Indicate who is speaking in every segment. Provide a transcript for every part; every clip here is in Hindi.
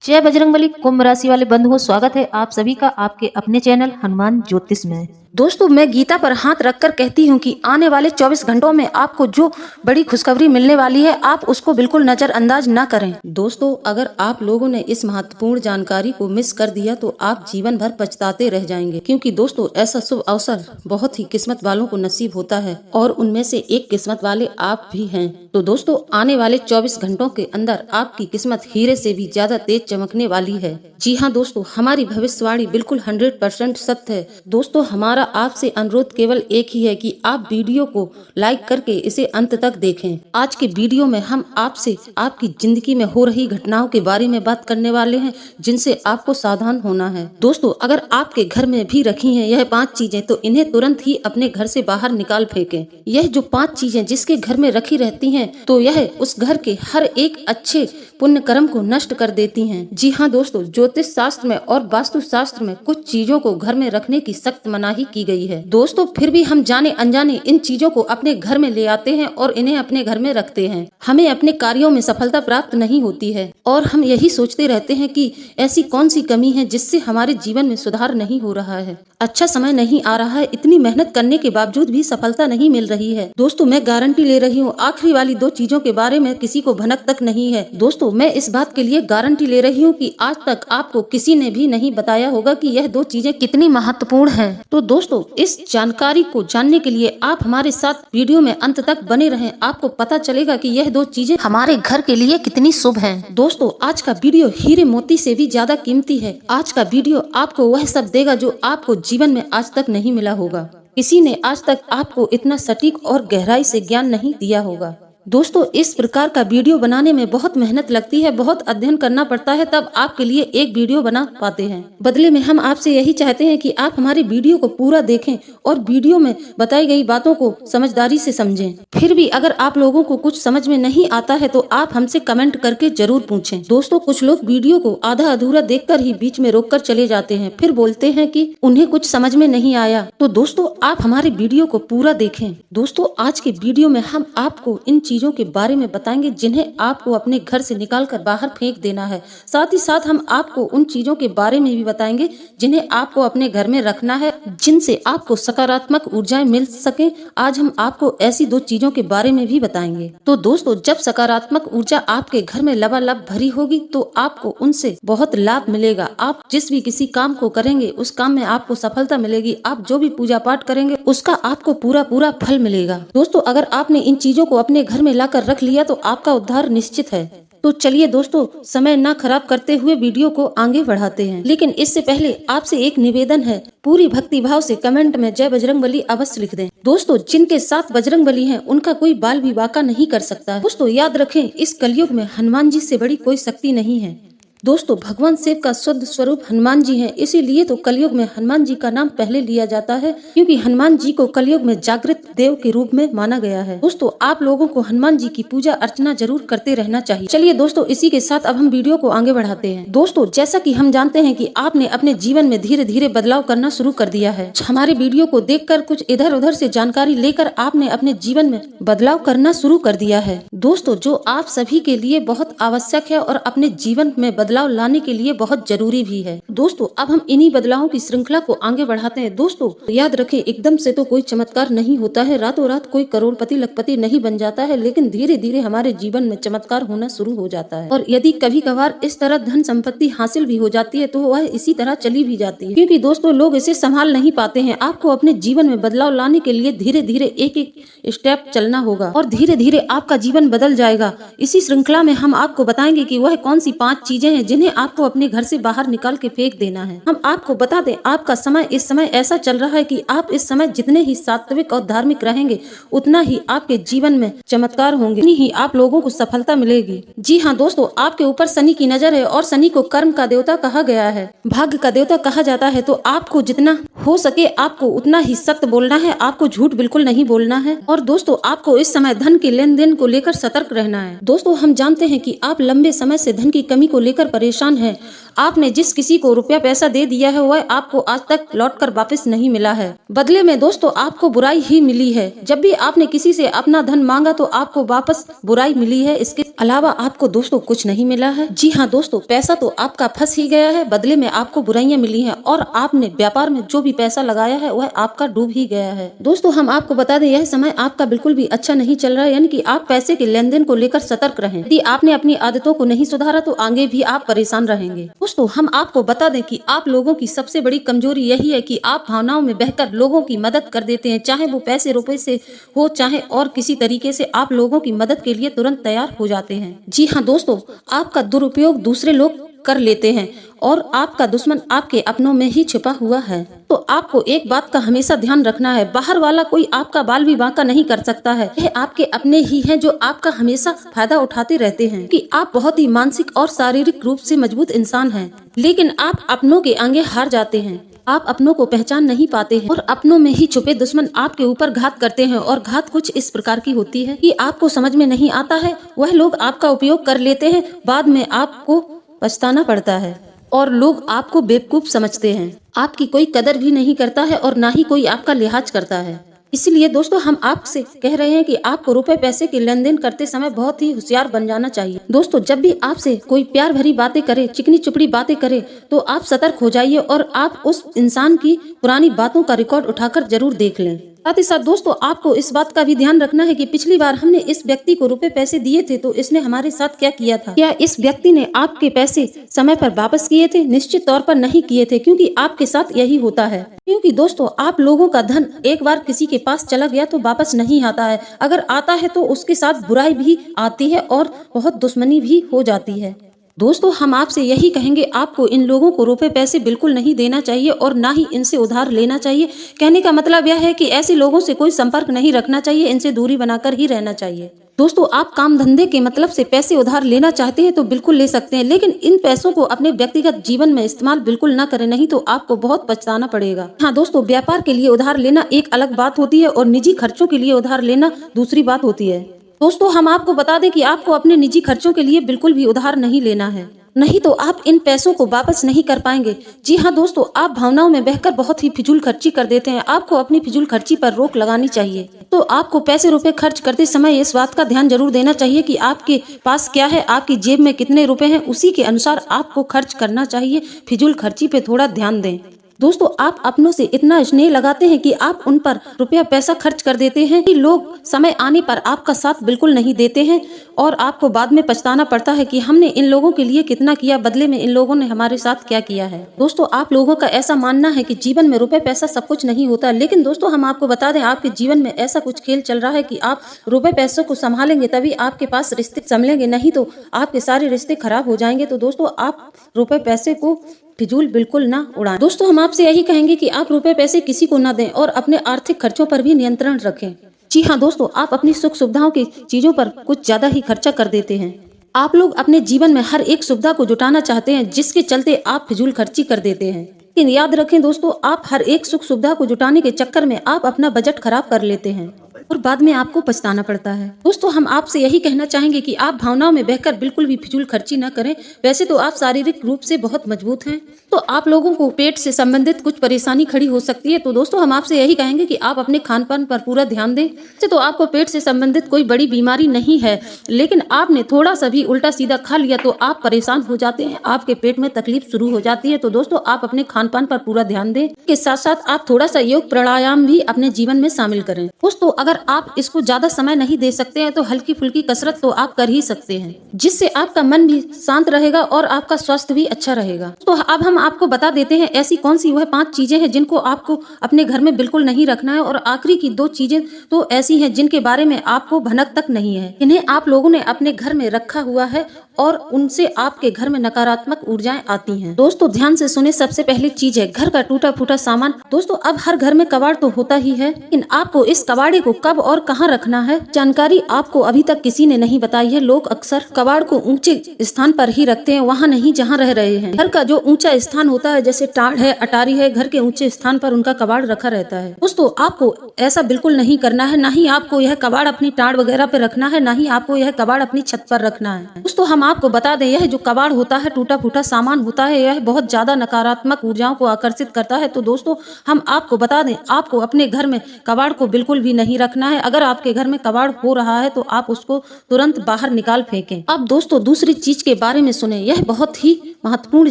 Speaker 1: जय बजरंगबली। कुंभ राशि वाले बंधुओं, स्वागत है आप सभी का आपके अपने चैनल हनुमान ज्योतिष में। दोस्तों, मैं गीता पर हाथ रखकर कहती हूँ कि आने वाले 24 घंटों में आपको जो बड़ी खुशखबरी मिलने वाली है, आप उसको बिल्कुल नजरअंदाज ना करें। दोस्तों, अगर आप लोगों ने इस महत्वपूर्ण जानकारी को मिस कर दिया तो आप जीवन भर पछताते रह जाएंगे, क्योंकि दोस्तों ऐसा शुभ अवसर बहुत ही किस्मत वालों को नसीब होता है और उनमें से एक किस्मत वाले आप भी हैं। तो दोस्तों, आने वाले 24 घंटों के अंदर आपकी किस्मत हीरे से भी ज्यादा तेज चमकने वाली है। जी हाँ दोस्तों, हमारी भविष्यवाणी बिल्कुल 100% सत्य है। दोस्तों, हमारा आपसे अनुरोध केवल एक ही है कि आप वीडियो को लाइक करके इसे अंत तक देखें। आज के वीडियो में हम आपसे आपकी जिंदगी में हो रही घटनाओं के बारे में बात करने वाले हैं, जिनसे आपको सावधान होना है। दोस्तों, अगर आपके घर में भी रखी हैं यह 5 चीजें, तो इन्हें तुरंत ही अपने घर से बाहर निकाल फेंकें। यह जो 5 चीजें जिसके घर में रखी रहती हैं, तो यह उस घर के हर एक अच्छे पुण्य कर्म को नष्ट कर देती हैं। जी हाँ दोस्तों, ज्योतिष शास्त्र में और वास्तु शास्त्र में कुछ चीजों को घर में रखने की सख्त मनाही की गई है। दोस्तों, फिर भी हम जाने अनजाने इन चीजों को अपने घर में ले आते हैं और इन्हें अपने घर में रखते हैं। हमें अपने कार्यों में सफलता प्राप्त नहीं होती है और हम यही सोचते रहते हैं कि ऐसी कौन सी कमी है जिससे हमारे जीवन में सुधार नहीं हो रहा है, अच्छा समय नहीं आ रहा है, इतनी मेहनत करने के बावजूद भी सफलता नहीं मिल रही है। दोस्तों, मैं गारंटी ले रही हूँ, आखिरी वाली 2 चीजों के बारे में किसी को भनक तक नहीं है। दोस्तों, मैं इस बात के लिए गारंटी ले रही हूँ कि आज तक आपको किसी ने भी नहीं बताया होगा कि यह 2 चीजें कितनी महत्वपूर्ण हैं। तो दोस्तों, इस जानकारी को जानने के लिए आप हमारे साथ वीडियो में अंत तक बने रहें। आपको पता चलेगा कि यह 2 चीजें हमारे घर के लिए कितनी शुभ हैं। दोस्तों, आज का वीडियो हीरे मोती से भी ज्यादा कीमती है। आज का वीडियो आपको वह सब देगा जो आपको जीवन में आज तक नहीं मिला होगा। किसी ने आज तक आपको इतना सटीक और गहराई से ज्ञान नहीं दिया होगा। दोस्तों, इस प्रकार का वीडियो बनाने में बहुत मेहनत लगती है, बहुत अध्ययन करना पड़ता है, तब आपके लिए एक वीडियो बना पाते हैं। बदले में हम आपसे यही चाहते हैं कि आप हमारे वीडियो को पूरा देखें और वीडियो में बताई गई बातों को समझदारी से समझें। फिर भी अगर आप लोगों को कुछ समझ में नहीं आता है तो आप हमसे कमेंट करके जरूर पूछें। दोस्तों, कुछ लोग वीडियो को आधा अधूरा देखकर ही बीच में रोककर चले जाते हैं, फिर बोलते हैं कि उन्हें कुछ समझ में नहीं आया। तो दोस्तों, आप हमारे वीडियो को पूरा देखें। दोस्तों, आज के वीडियो में हम आपको इन चीजों के बारे में बताएंगे जिन्हें आपको अपने घर से निकालकर बाहर फेंक देना है। साथ ही साथ हम आपको उन चीजों के बारे में भी बताएंगे जिन्हें आपको अपने घर में रखना है, जिनसे आपको सकारात्मक ऊर्जाएं मिल सके। आज हम आपको ऐसी 2 चीजों के बारे में भी बताएंगे। तो दोस्तों, जब सकारात्मक ऊर्जा आपके घर में लबालब भरी होगी तो आपको उनसे बहुत लाभ मिलेगा। आप जिस भी किसी काम को करेंगे उस काम में आपको सफलता मिलेगी। आप जो भी पूजा पाठ करेंगे उसका आपको पूरा फल मिलेगा। दोस्तों, अगर आपने इन चीजों को अपने घर में लाकर रख लिया तो आपका उद्धार निश्चित है। तो चलिए दोस्तों, समय ना खराब करते हुए वीडियो को आगे बढ़ाते हैं। लेकिन इससे पहले आपसे एक निवेदन है, पूरी भक्ति भाव से कमेंट में जय बजरंगबली अवश्य लिख दें। दोस्तों, जिनके साथ बजरंगबली हैं उनका कोई बाल भी बांका नहीं कर सकता। दोस्तों, याद रखें, इस कलयुग में हनुमान जी से बड़ी कोई शक्ति नहीं है। दोस्तों, भगवान शिव का शुद्ध स्वरूप हनुमान जी हैं, इसीलिए तो कलयुग में हनुमान जी का नाम पहले लिया जाता है, क्योंकि हनुमान जी को कलयुग में जागृत देव के रूप में माना गया है। दोस्तों, आप लोगों को हनुमान जी की पूजा अर्चना जरूर करते रहना चाहिए। चलिए दोस्तों, इसी के साथ अब हम वीडियो को आगे बढ़ाते हैं। दोस्तों, जैसा कि हम जानते हैं कि आपने अपने जीवन में धीरे धीरे बदलाव करना शुरू कर दिया है। हमारे वीडियो को देखकर कुछ इधर उधर से जानकारी लेकर आपने अपने जीवन में बदलाव करना शुरू कर दिया है। दोस्तों, जो आप सभी के लिए बहुत आवश्यक है और अपने जीवन में बदलाव लाने के लिए बहुत जरूरी भी है। दोस्तों, अब हम इन्हीं बदलावों की श्रृंखला को आगे बढ़ाते हैं। दोस्तों, याद रखें, एकदम से तो कोई चमत्कार नहीं होता है, रातों रात कोई करोड़पति लखपति नहीं बन जाता है, लेकिन धीरे धीरे हमारे जीवन में चमत्कार होना शुरू हो जाता है। और यदि कभी कभार इस तरह धन संपत्ति हासिल भी हो जाती है तो वह इसी तरह चली भी जाती है, क्योंकि दोस्तों लोग इसे संभाल नहीं पाते हैं। आपको अपने जीवन में बदलाव लाने के लिए धीरे धीरे एक एक स्टेप चलना होगा और धीरे धीरे आपका जीवन बदल जाएगा। इसी श्रृंखला में हम आपको बताएंगे कि वह कौन सी 5 चीजें हैं जिन्हें आपको अपने घर से बाहर निकाल के फेंक देना है। हम आपको बता दें, आपका समय इस समय ऐसा चल रहा है कि आप इस समय जितने ही सात्विक और धार्मिक रहेंगे उतना ही आपके जीवन में चमत्कार होंगे, उतनी ही आप लोगों को सफलता मिलेगी। जी हाँ दोस्तों, आपके ऊपर शनि की नजर है और शनि को कर्म का देवता कहा गया है, भाग्य का देवता कहा जाता है। तो आपको जितना हो सके आपको उतना ही सत्य बोलना है, आपको झूठ बिल्कुल नहीं बोलना है। और दोस्तों, आपको इस समय धन के लेन देन को लेकर सतर्क रहना है। दोस्तों, हम जानते हैं कि आप लंबे समय से धन की कमी को लेकर परेशान हैं। आपने जिस किसी को रुपया पैसा दे दिया है वह आपको आज तक लौटकर वापस नहीं मिला है। बदले में दोस्तों आपको बुराई ही मिली है। जब भी आपने किसी से अपना धन मांगा तो आपको वापस बुराई मिली है, इसके अलावा आपको दोस्तों कुछ नहीं मिला है। जी हाँ दोस्तों, पैसा तो आपका फंस ही गया है, बदले में आपको बुराइयां मिली हैं और आपने व्यापार में जो भी पैसा लगाया है वह आपका डूब ही गया है। दोस्तों हम आपको बता दें, यह समय आपका बिल्कुल भी अच्छा नहीं चल रहा है, यानी कि आप पैसे के लेन देन को लेकर सतर्क रहें। यदि आपने अपनी आदतों को नहीं सुधारा तो आगे भी आप परेशान रहेंगे। दोस्तों हम आपको बता दें कि आप लोगों की सबसे बड़ी कमजोरी यही है कि आप भावनाओं में बहकर लोगों की मदद कर देते हैं, चाहे वो पैसे रुपए से हो चाहे और किसी तरीके से आप लोगों की मदद के लिए तुरंत तैयार हो जाते हैं। जी हाँ दोस्तों, आपका दुरुपयोग दूसरे लोग कर लेते हैं और आपका दुश्मन आपके अपनों में ही छिपा हुआ है। तो आपको एक बात का हमेशा ध्यान रखना है, बाहर वाला कोई आपका बाल भी बांका नहीं कर सकता है। यह आपके अपने ही हैं जो आपका हमेशा फायदा उठाते रहते हैं कि आप बहुत ही मानसिक और शारीरिक रूप से मजबूत इंसान हैं, लेकिन आप अपनों के आगे हार जाते हैं। आप अपनों को पहचान नहीं पाते हैं और अपनों में ही छुपे दुश्मन आपके ऊपर घात करते हैं। और घात कुछ इस प्रकार की होती है कि आपको समझ में नहीं आता है, वह लोग आपका उपयोग कर लेते हैं, बाद में आपको पछताना पड़ता है और लोग आपको बेवकूफ समझते हैं। आपकी कोई कदर भी नहीं करता है और ना ही कोई आपका लिहाज करता है। इसलिए दोस्तों हम आपसे कह रहे हैं कि आपको रुपए पैसे के लेन देन करते समय बहुत ही होशियार बन जाना चाहिए। दोस्तों जब भी आपसे कोई प्यार भरी बातें करे, चिकनी चुपड़ी बातें करे, तो आप सतर्क हो जाइए और आप उस इंसान की पुरानी बातों का रिकॉर्ड उठाकर जरूर देख लें। साथ ही साथ दोस्तों आपको इस बात का भी ध्यान रखना है कि पिछली बार हमने इस व्यक्ति को रुपए पैसे दिए थे तो इसने हमारे साथ क्या किया था। क्या इस व्यक्ति ने आपके पैसे समय पर वापस किए थे? निश्चित तौर पर नहीं किए थे, क्योंकि आपके साथ यही होता है। क्योंकि दोस्तों आप लोगों का धन एक बार किसी के पास चला गया तो वापस नहीं आता है, अगर आता है तो उसके साथ बुराई भी आती है और बहुत दुश्मनी भी हो जाती है। दोस्तों हम आपसे यही कहेंगे, आपको इन लोगों को रुपए पैसे बिल्कुल नहीं देना चाहिए और ना ही इनसे उधार लेना चाहिए। कहने का मतलब यह है कि ऐसे लोगों से कोई संपर्क नहीं रखना चाहिए, इनसे दूरी बनाकर ही रहना चाहिए। दोस्तों आप काम धंधे के मतलब से पैसे उधार लेना चाहते हैं तो बिल्कुल ले सकते हैं, लेकिन इन पैसों को अपने व्यक्तिगत जीवन में इस्तेमाल बिल्कुल ना करें, नहीं तो आपको बहुत पछताना पड़ेगा। हाँ दोस्तों, व्यापार के लिए उधार लेना एक अलग बात होती है और निजी खर्चों के लिए उधार लेना दूसरी बात होती है। दोस्तों हम आपको बता दें कि आपको अपने निजी खर्चों के लिए बिल्कुल भी उधार नहीं लेना है, नहीं तो आप इन पैसों को वापस नहीं कर पाएंगे। जी हाँ दोस्तों, आप भावनाओं में बहकर बहुत ही फिजूल खर्ची कर देते हैं। आपको अपनी फिजूल खर्ची पर रोक लगानी चाहिए। तो आपको पैसे रुपए खर्च करते समय इस बात का ध्यान जरूर देना चाहिए कि आपके पास क्या है, आपकी जेब में कितने रुपए हैं, उसी के अनुसार आपको खर्च करना चाहिए। फिजूल खर्ची पे थोड़ा ध्यान दें। दोस्तों आप अपनों से इतना स्नेह लगाते हैं कि आप उन पर रुपया पैसा खर्च कर देते हैं कि लोग समय आने पर आपका साथ बिल्कुल नहीं देते हैं और आपको बाद में पछताना पड़ता है कि हमने इन लोगों के लिए कितना किया, बदले में इन लोगों ने हमारे साथ क्या किया है। दोस्तों आप लोगों का ऐसा मानना है कि जीवन में रुपए पैसा सब कुछ नहीं होता, लेकिन दोस्तों हम आपको बता दें, आपके जीवन में ऐसा कुछ खेल चल रहा है कि आप रुपए पैसों को संभालेंगे तभी आपके पास रिश्ते संभलेंगे, नहीं तो आपके सारे रिश्ते खराब हो जाएंगे। तो दोस्तों आप रुपए पैसे को फिजूल बिल्कुल ना उड़ाएं। दोस्तों हम आपसे यही कहेंगे कि आप रुपए पैसे किसी को ना दें और अपने आर्थिक खर्चों पर भी नियंत्रण रखें। जी हाँ दोस्तों, आप अपनी सुख सुविधाओं की चीजों पर कुछ ज्यादा ही खर्चा कर देते हैं। आप लोग अपने जीवन में हर एक सुविधा को जुटाना चाहते हैं, जिसके चलते आप फिजूल खर्ची कर देते हैं। लेकिन याद रखें दोस्तों, आप हर एक सुख सुविधा को जुटाने के चक्कर में आप अपना बजट खराब कर लेते हैं और बाद में आपको पछताना पड़ता है। दोस्तों हम आपसे यही कहना चाहेंगे कि आप भावनाओं में बहकर बिल्कुल भी फिजूल खर्ची न करें। वैसे तो आप शारीरिक रूप से बहुत मजबूत हैं, तो आप लोगों को पेट से संबंधित कुछ परेशानी खड़ी हो सकती है, तो दोस्तों हम आपसे यही कहेंगे कि आप अपने खान पान पर पूरा ध्यान दें। वैसे तो आपको पेट से संबंधित कोई बड़ी बीमारी नहीं है, लेकिन आपने थोड़ा सा भी उल्टा सीधा खा लिया तो आप परेशान हो जाते हैं, आपके पेट में तकलीफ शुरू हो जाती है। तो दोस्तों आप अपने खान पान पर पूरा ध्यान दें, इसके साथ साथ आप थोड़ा सा योग प्राणायाम भी अपने जीवन में शामिल करें। दोस्तों अगर आप इसको ज्यादा समय नहीं दे सकते हैं तो हल्की फुल्की कसरत तो आप कर ही सकते हैं, जिससे आपका मन भी शांत रहेगा और आपका स्वास्थ्य भी अच्छा रहेगा। तो अब हम आपको बता देते हैं ऐसी कौन सी वह 5 चीजें हैं जिनको आपको अपने घर में बिल्कुल नहीं रखना है, और आखिरी की 2 चीजें तो ऐसी हैं जिनके बारे में आपको भनक तक नहीं है। इन्हें आप लोगों ने अपने घर में रखा हुआ है और उनसे आपके घर में नकारात्मक ऊर्जाएं आती हैं। दोस्तों ध्यान से सुने, सबसे पहली चीज है घर का टूटा फूटा सामान। दोस्तों अब हर घर में कबाड़ तो होता ही है, लेकिन आपको इस कबाड़े को कब और कहाँ रखना है जानकारी आपको अभी तक किसी ने नहीं बताई है। लोग अक्सर कबाड़ को ऊंचे स्थान पर ही रखते हैं, वहाँ नहीं जहाँ रह रहे हैं। घर का जो ऊंचा स्थान होता है, जैसे टाड़ है, अटारी है, घर के ऊंचे स्थान पर उनका कबाड़ रखा रहता है। दोस्तों आपको ऐसा बिल्कुल नहीं करना है, ना ही आपको यह कबाड़ अपनी टाड़ वगैरह पे रखना है, ना ही आपको यह कबाड़ अपनी छत पर रखना है। दोस्तों हम आपको बता दें, यह जो कबाड़ होता है, टूटा फूटा सामान होता है, यह बहुत ज्यादा नकारात्मक ऊर्जाओं को आकर्षित करता है। तो दोस्तों हम आपको बता दें, आपको अपने घर में कबाड़ को बिल्कुल भी नहीं रखना है। अगर आपके घर में कबाड़ हो रहा है तो आप उसको तुरंत बाहर निकाल फेंकें। अब दोस्तों दूसरी चीज के बारे में सुने, यह बहुत ही महत्वपूर्ण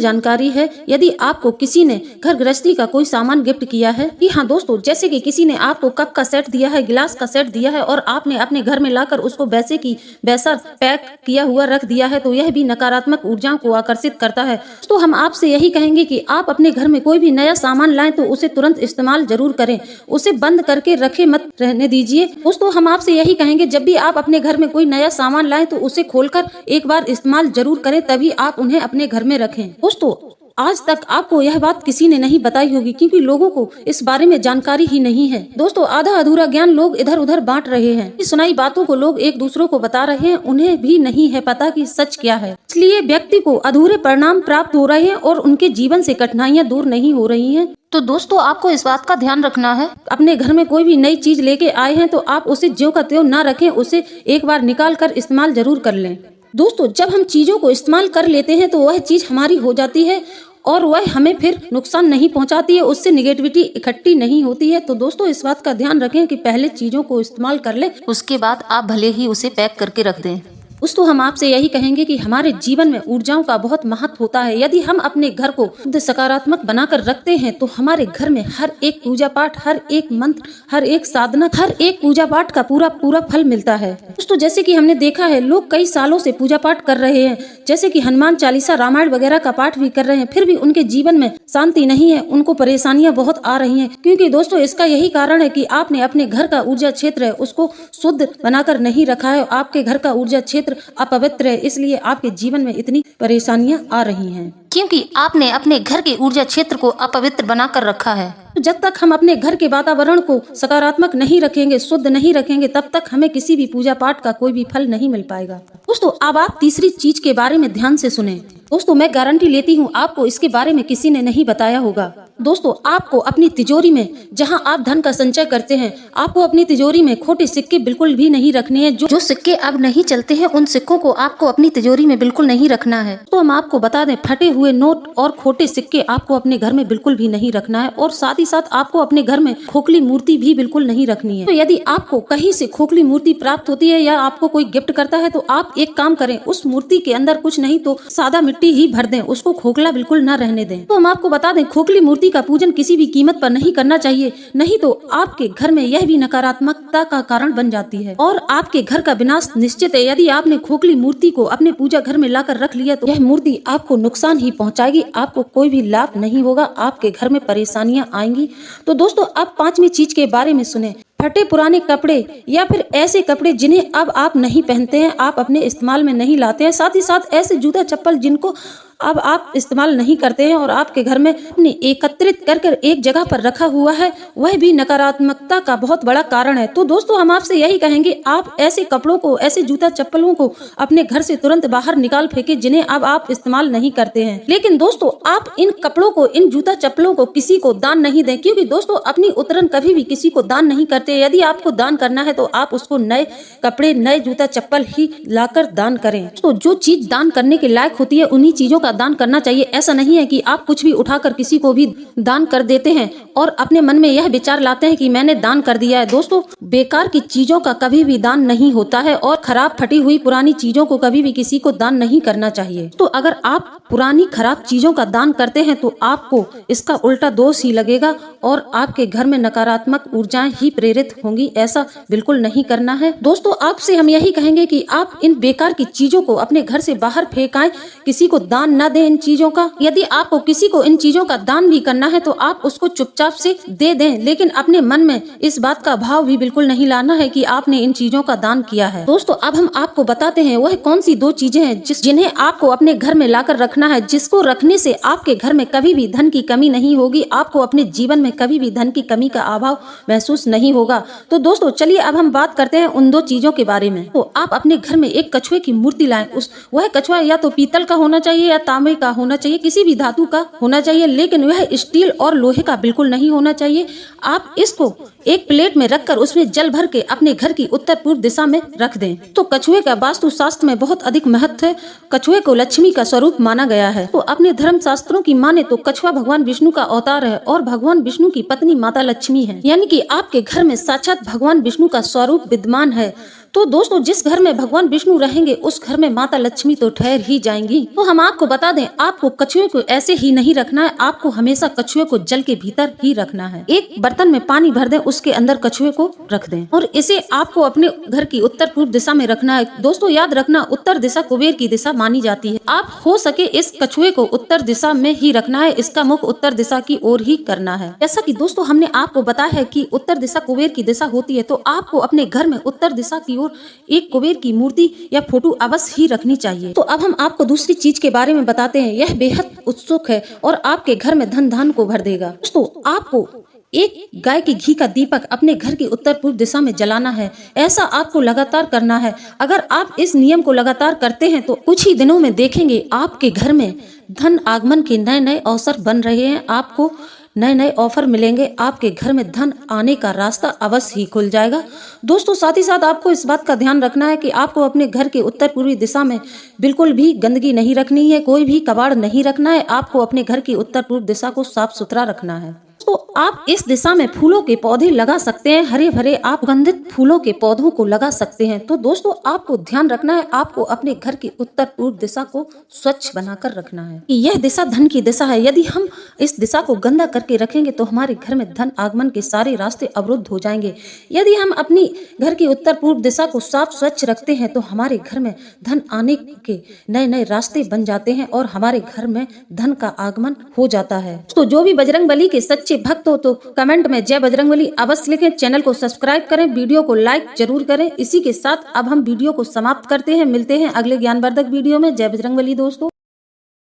Speaker 1: जानकारी है। यदि आपको किसी ने घर गृहस्थी का कोई सामान गिफ्ट किया है, कि हाँ दोस्तों, जैसे कि किसी ने आपको कप का सेट दिया है, गिलास का सेट दिया है और आपने अपने घर में लाकर उसको वैसे की वैसा पैक किया हुआ रख दिया है, तो यह भी नकारात्मक ऊर्जाओं को आकर्षित करता है। तो हम आपसे यही कहेंगे कि आप अपने घर में कोई भी नया सामान लाएं तो उसे तुरंत इस्तेमाल जरूर करें, उसे बंद करके रखे मत रहने दीजिए। दोस्तों हम आपसे यही कहेंगे, जब भी आप अपने घर में कोई नया सामान लाएं तो उसे खोलकर एक बार इस्तेमाल जरूर करें, तभी आप उन्हें अपने घर में रखें। दोस्तों आज तक आपको यह बात किसी ने नहीं बताई होगी, क्योंकि लोगों को इस बारे में जानकारी ही नहीं है। दोस्तों आधा अधूरा ज्ञान लोग इधर उधर बांट रहे हैं, सुनाई बातों को लोग एक दूसरों को बता रहे हैं, उन्हें भी नहीं है पता कि सच क्या है। इसलिए व्यक्ति को अधूरे परिणाम प्राप्त हो रहे हैं और उनके जीवन से कठिनाइयां दूर नहीं हो रही हैं। तो दोस्तों आपको इस बात का ध्यान रखना है, अपने घर में कोई भी नई चीज लेके आए हैं तो आप उसे ज्यों का त्यों ना रखें, उसे एक बार निकाल कर इस्तेमाल जरूर कर लें। दोस्तों जब हम चीजों को इस्तेमाल कर लेते हैं तो वह चीज हमारी हो जाती है और वह हमें फिर नुकसान नहीं पहुंचाती है, उससे निगेटिविटी इकट्ठी नहीं होती है। तो दोस्तों इस बात का ध्यान रखें कि पहले चीजों को इस्तेमाल कर ले, उसके बाद आप भले ही उसे पैक करके रख दें। दोस्तों हम आपसे यही कहेंगे कि हमारे जीवन में ऊर्जाओं का बहुत महत्व होता है। यदि हम अपने घर को सकारात्मक बनाकर रखते हैं तो हमारे घर में हर एक पूजा पाठ, हर एक मंत्र, हर एक साधना, हर एक पूजा पाठ का पूरा पूरा फल मिलता है। दोस्तों जैसे कि हमने देखा है, लोग कई सालों से पूजा पाठ कर रहे हैं, जैसे कि हनुमान चालीसा, रामायण वगैरह का पाठ भी कर रहे हैं, फिर भी उनके जीवन में शांति नहीं है, उनको परेशानियां बहुत आ रही हैं। क्योंकि दोस्तों इसका यही कारण है कि आपने अपने घर का ऊर्जा क्षेत्र है उसको शुद्ध बनाकर नहीं रखा है। आपके घर का ऊर्जा क्षेत्र अपवित्र है, इसलिए आपके जीवन में इतनी परेशानियां आ रही हैं, क्योंकि आपने अपने घर के ऊर्जा क्षेत्र को अपवित्र बनाकर रखा है। जब तक हम अपने घर के वातावरण को सकारात्मक नहीं रखेंगे, शुद्ध नहीं रखेंगे, तब तक हमें किसी भी पूजा पाठ का कोई भी फल नहीं मिल पाएगा। दोस्तों अब आप तीसरी चीज के बारे में ध्यान से सुने। दोस्तों मैं गारंटी लेती हूँ आपको इसके बारे में किसी ने नहीं बताया होगा। दोस्तों आपको अपनी तिजोरी में, जहां आप धन का संचय करते हैं, आपको अपनी तिजोरी में खोटे सिक्के बिल्कुल भी नहीं रखने हैं। जो सिक्के अब नहीं चलते हैं उन सिक्कों को आपको अपनी तिजोरी में बिल्कुल नहीं रखना है। तो हम आपको बता दें, फटे हुए नोट और खोटे सिक्के आपको अपने घर में बिल्कुल भी नहीं रखना है, और साथ ही साथ आपको अपने घर में खोखली मूर्ति भी बिल्कुल नहीं रखनी है। तो यदि आपको कहीं से खोखली मूर्ति प्राप्त होती है या आपको कोई गिफ्ट करता है तो आप एक काम करें, उस मूर्ति के अंदर कुछ नहीं तो सादा मिट्टी ही भर दें, उसको खोखला बिल्कुल न रहने दें। तो हम आपको बता दें, खोखली मूर्ति का पूजन किसी भी कीमत पर नहीं करना चाहिए, नहीं तो आपके घर में यह भी नकारात्मकता का कारण बन जाती है और आपके घर का विनाश निश्चित है। यदि आपने खोखली मूर्ति को अपने पूजा घर में लाकर रख लिया तो यह मूर्ति आपको नुकसान ही पहुंचाएगी, आपको कोई भी लाभ नहीं होगा, आपके घर में परेशानियां आएंगी। तो दोस्तों अब पांचवी चीज के बारे में सुने। फटे पुराने कपड़े या फिर ऐसे कपड़े जिन्हें अब आप नहीं पहनते हैं, आप अपने इस्तेमाल में नहीं लाते हैं, साथ ही साथ ऐसे जूता चप्पल जिनको अब आप इस्तेमाल नहीं करते हैं और आपके घर में अपने एकत्रित कर एक जगह पर रखा हुआ है, वह भी नकारात्मकता का बहुत बड़ा कारण है। तो दोस्तों हम आपसे यही कहेंगे, आप ऐसे कपड़ों को, ऐसे जूता चप्पलों को अपने घर से तुरंत बाहर निकाल फेंके जिन्हें अब आप इस्तेमाल नहीं करते हैं। लेकिन दोस्तों आप इन कपड़ों को, इन जूता चप्पलों को किसी को दान नहीं दें, क्योंकि दोस्तों अपनी उतरन कभी भी किसी को दान नहीं करते। यदि आपको दान करना है तो आप उसको नए कपड़े, नए जूता चप्पल ही लाकर दान करें। तो जो चीज दान करने के लायक होती है उन्हीं चीजों का दान करना चाहिए। ऐसा नहीं है कि आप कुछ भी उठाकर किसी को भी दान कर देते हैं और अपने मन में यह विचार लाते हैं कि मैंने दान कर दिया है। दोस्तों बेकार की चीजों का कभी भी दान नहीं होता है और खराब फटी हुई पुरानी चीजों को कभी भी किसी को दान नहीं करना चाहिए। तो अगर आप पुरानी खराब चीजों का दान करते हैं तो आपको इसका उल्टा दोष ही लगेगा और आपके घर में नकारात्मक ऊर्जाएं ही प्रेरित होंगी। ऐसा बिल्कुल नहीं करना है। दोस्तों आपसे हम यही कहेंगे कि आप इन बेकार की चीजों को अपने घर से बाहर फेंकाएं, किसी को दान न दें इन चीजों का। यदि आपको किसी को इन चीजों का दान भी करना है तो आप उसको चुपचाप से दे दें, लेकिन अपने मन में इस बात का भाव भी बिल्कुल नहीं लाना है कि आपने इन चीजों का दान किया है। दोस्तों अब हम आपको बताते हैं वह कौन सी दो चीजें हैं जिन्हें आपको अपने घर में लाकर रखना है, जिसको रखने से आपके घर में कभी भी धन की कमी नहीं होगी, आपको अपने जीवन में कभी भी धन की कमी का अभाव महसूस नहीं होगा। तो दोस्तों चलिए अब हम बात करते हैं उन दो चीजों के बारे में। तो आप अपने घर में एक कछुए की मूर्ति लाएं। वह कछुआ या तो पीतल का होना चाहिए या तांबे का होना चाहिए, किसी भी धातु का होना चाहिए, लेकिन वह स्टील और लोहे का बिल्कुल नहीं होना चाहिए। आप इसको एक प्लेट में रखकर उसमें जल भर के अपने घर की उत्तर पूर्व दिशा में रख दें। तो कछुए का वास्तु शास्त्र में बहुत अधिक महत्व है। कछुए को लक्ष्मी का स्वरूप माना गया है। तो अपने धर्म शास्त्रों की माने तो कछुआ भगवान विष्णु का अवतार है और भगवान विष्णु की पत्नी माता लक्ष्मी है, यानी कि आपके घर में साक्षात भगवान विष्णु का स्वरूप विद्यमान है। तो दोस्तों, जिस घर में भगवान विष्णु रहेंगे उस घर में माता लक्ष्मी तो ठहर ही जाएंगी। तो हम आपको बता दें, आपको कछुए को ऐसे ही नहीं रखना है, आपको हमेशा कछुए को जल के भीतर ही रखना है। एक बर्तन में पानी भर दें, उसके अंदर कछुए को रख दें और इसे आपको अपने घर की उत्तर पूर्व दिशा में रखना है। दोस्तों याद रखना, उत्तर दिशा कुबेर की दिशा मानी जाती है। आप हो सके इस कछुए को उत्तर दिशा में ही रखना है, इसका मुख उत्तर दिशा की ओर ही करना है। जैसा कि दोस्तों हमने आपको बताया है कि उत्तर दिशा कुबेर की दिशा होती है, तो आपको अपने घर में उत्तर दिशा की एक कुबेर की मूर्ति या फोटो अवश्य ही रखनी चाहिए। तो अब हम आपको दूसरी चीज के बारे में बताते हैं। यह बेहद उत्सुक है और आपके घर में धन धान को भर देगा। दोस्तों आपको एक गाय के घी का दीपक अपने घर की उत्तर पूर्व दिशा में जलाना है। ऐसा आपको लगातार करना है। अगर आप इस नियम को लगातार करते हैं तो कुछ ही दिनों में देखेंगे आपके घर में धन आगमन के नए नए अवसर बन रहे हैं। आपको नए नए ऑफर मिलेंगे। आपके घर में धन आने का रास्ता अवश्य ही खुल जाएगा। दोस्तों साथ ही साथ आपको इस बात का ध्यान रखना है कि आपको अपने घर के उत्तर पूर्वी दिशा में बिल्कुल भी गंदगी नहीं रखनी है, कोई भी कबाड़ नहीं रखना है। आपको अपने घर की उत्तर पूर्व दिशा को साफ सुथरा रखना है। तो आप इस दिशा में फूलों के पौधे लगा सकते हैं। हरे भरे आप सुगंधित फूलों के पौधों को लगा सकते हैं। तो दोस्तों आपको ध्यान रखना है, आपको अपने घर की उत्तर पूर्व दिशा को स्वच्छ बनाकर रखना है कि यह दिशा धन की दिशा है। यदि हम इस दिशा को गंदा करके रखेंगे तो हमारे घर में धन आगमन के सारे रास्ते अवरुद्ध हो जाएंगे। यदि हम अपनी घर की उत्तर पूर्व दिशा को साफ स्वच्छ रखते हैं तो हमारे घर में धन आने के नए नए रास्ते बन जाते हैं और हमारे घर में धन का आगमन हो जाता है। तो जो भी बजरंगबली के सच्चे भक्त हो तो कमेंट में जय बजरंगबली अवश्य लिखें। चैनल को सब्सक्राइब करें, वीडियो को लाइक जरूर करें। इसी के साथ अब हम वीडियो को समाप्त करते हैं। मिलते हैं अगले ज्ञानवर्धक वीडियो में। जय बजरंगबली दोस्तों।